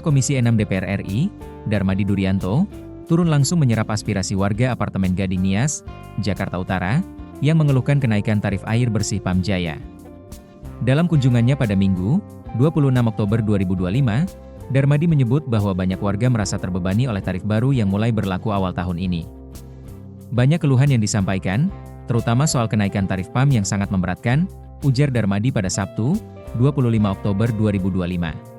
Komisi 6 DPR RI, Darmadi Durianto, turun langsung menyerap aspirasi warga apartemen Gading Nias, Jakarta Utara, yang mengeluhkan kenaikan tarif air bersih Pamjaya. Dalam kunjungannya pada Minggu, 26 Oktober 2025, Darmadi menyebut bahwa banyak warga merasa terbebani oleh tarif baru yang mulai berlaku awal tahun ini. Banyak keluhan yang disampaikan, terutama soal kenaikan tarif PAM yang sangat memberatkan, ujar Darmadi pada Sabtu, 25 Oktober 2025.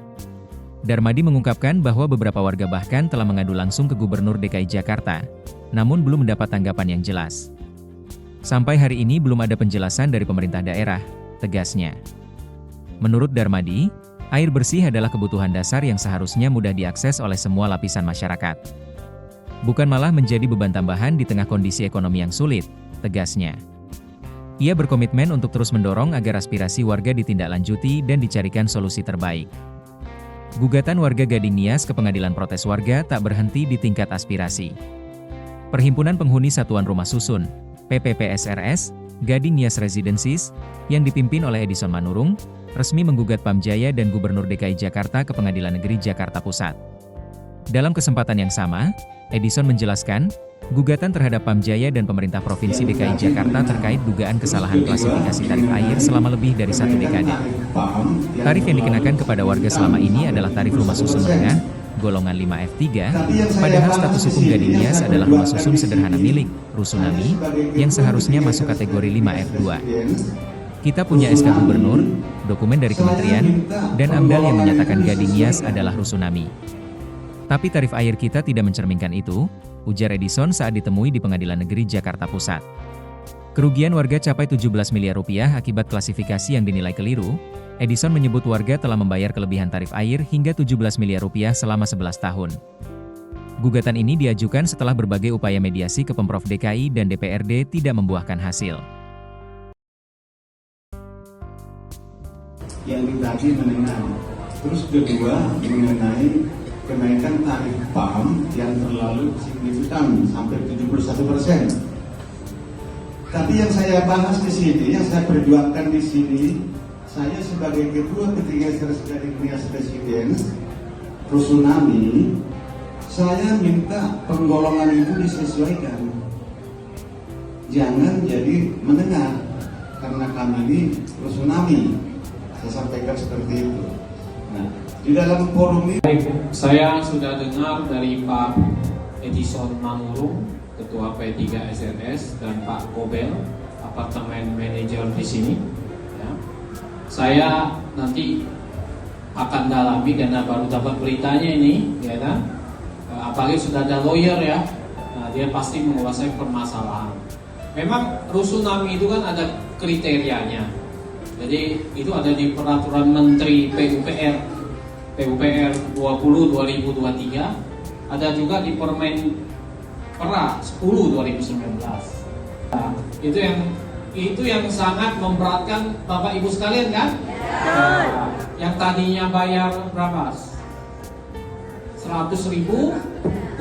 Darmadi mengungkapkan bahwa beberapa warga bahkan telah mengadu langsung ke Gubernur DKI Jakarta, namun belum mendapat tanggapan yang jelas. Sampai hari ini belum ada penjelasan dari pemerintah daerah, tegasnya. Menurut Darmadi, air bersih adalah kebutuhan dasar yang seharusnya mudah diakses oleh semua lapisan masyarakat. Bukan malah menjadi beban tambahan di tengah kondisi ekonomi yang sulit, tegasnya. Ia berkomitmen untuk terus mendorong agar aspirasi warga ditindaklanjuti dan dicarikan solusi terbaik. Gugatan warga Gading Nias ke Pengadilan Protes Warga tak berhenti di tingkat aspirasi. Perhimpunan Penghuni Satuan Rumah Susun, PPPSRS, Gading Nias Residences, yang dipimpin oleh Edison Manurung, resmi menggugat Pamjaya dan Gubernur DKI Jakarta ke Pengadilan Negeri Jakarta Pusat. Dalam kesempatan yang sama, Edison menjelaskan, gugatan terhadap Pamjaya dan pemerintah Provinsi DKI Jakarta terkait dugaan kesalahan klasifikasi tarif air selama lebih dari 1 dekade. Tarif yang dikenakan kepada warga selama ini adalah tarif rumah susun menengah, golongan 5F3, padahal status hukum Gading Nias adalah rumah susun sederhana milik, Rusunami, yang seharusnya masuk kategori 5F2. Kita punya SK Gubernur, dokumen dari Kementerian, dan AMDAL yang menyatakan Gading Nias adalah Rusunami. Tapi tarif air kita tidak mencerminkan itu, ujar Edison saat ditemui di Pengadilan Negeri Jakarta Pusat. Kerugian warga capai 17 miliar rupiah akibat klasifikasi yang dinilai keliru. Edison menyebut warga telah membayar kelebihan tarif air hingga 17 miliar rupiah selama 11 tahun. Gugatan ini diajukan setelah berbagai upaya mediasi ke Pemprov DKI dan DPRD tidak membuahkan hasil. Yang ditagi mengenai, terus kedua mengenai kenaikan tarif PAM yang terlalu signifikan sampai 71%. Tapi yang saya bahas di sini, yang saya perjuangkan di sini, saya sebagai ketua ketiga Gading Nias Residence Rusunami, saya minta penggolongan itu disesuaikan. Jangan jadi menengah, karena kami ini Rusunami. Saya sampaikan seperti itu. Nah, di dalam forum ini saya sudah dengar dari Pak Edison Manurung, Ketua P3 SRS, dan Pak Kobel, apartemen manajer di sini. Ya. Saya nanti akan dalami karena baru dapat beritanya ini, ya kan? Apalagi sudah ada lawyer ya, nah, dia pasti menguasai permasalahan. Memang Rusunami itu kan ada kriterianya. Jadi itu ada di Peraturan Menteri PUPR 20 2023, ada juga di Permen PERA 10 2019. Nah, itu yang sangat memberatkan Bapak Ibu sekalian kan? Nah, yang tadinya bayar berapa? 100.000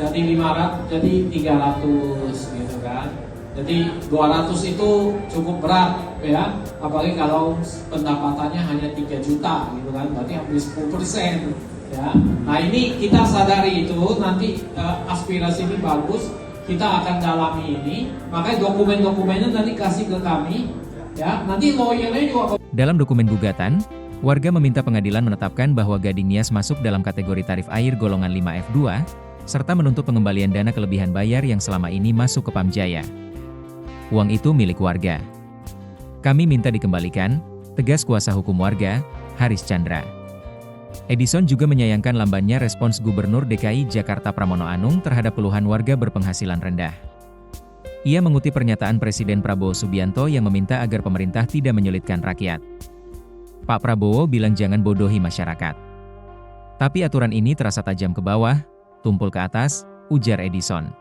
jadi 500 jadi 300 gitu kan. Jadi 200 itu cukup berat ya, apalagi kalau pendapatannya hanya 3 juta gitu kan, berarti hampir 10% ya. Nah ini kita sadari itu, nanti aspirasi ini bagus, kita akan dalami ini, makanya dokumen-dokumennya nanti kasih ke kami ya, nanti lawyernya juga. Dalam dokumen gugatan, warga meminta pengadilan menetapkan bahwa Gading Nias masuk dalam kategori tarif air golongan 5F2, serta menuntut pengembalian dana kelebihan bayar yang selama ini masuk ke Pamjaya. Uang itu milik warga. Kami minta dikembalikan, tegas kuasa hukum warga, Haris Chandra. Edison juga menyayangkan lambannya respons Gubernur DKI Jakarta Pramono Anung terhadap keluhan warga berpenghasilan rendah. Ia mengutip pernyataan Presiden Prabowo Subianto yang meminta agar pemerintah tidak menyulitkan rakyat. Pak Prabowo bilang jangan bodohi masyarakat. Tapi aturan ini terasa tajam ke bawah, tumpul ke atas, ujar Edison.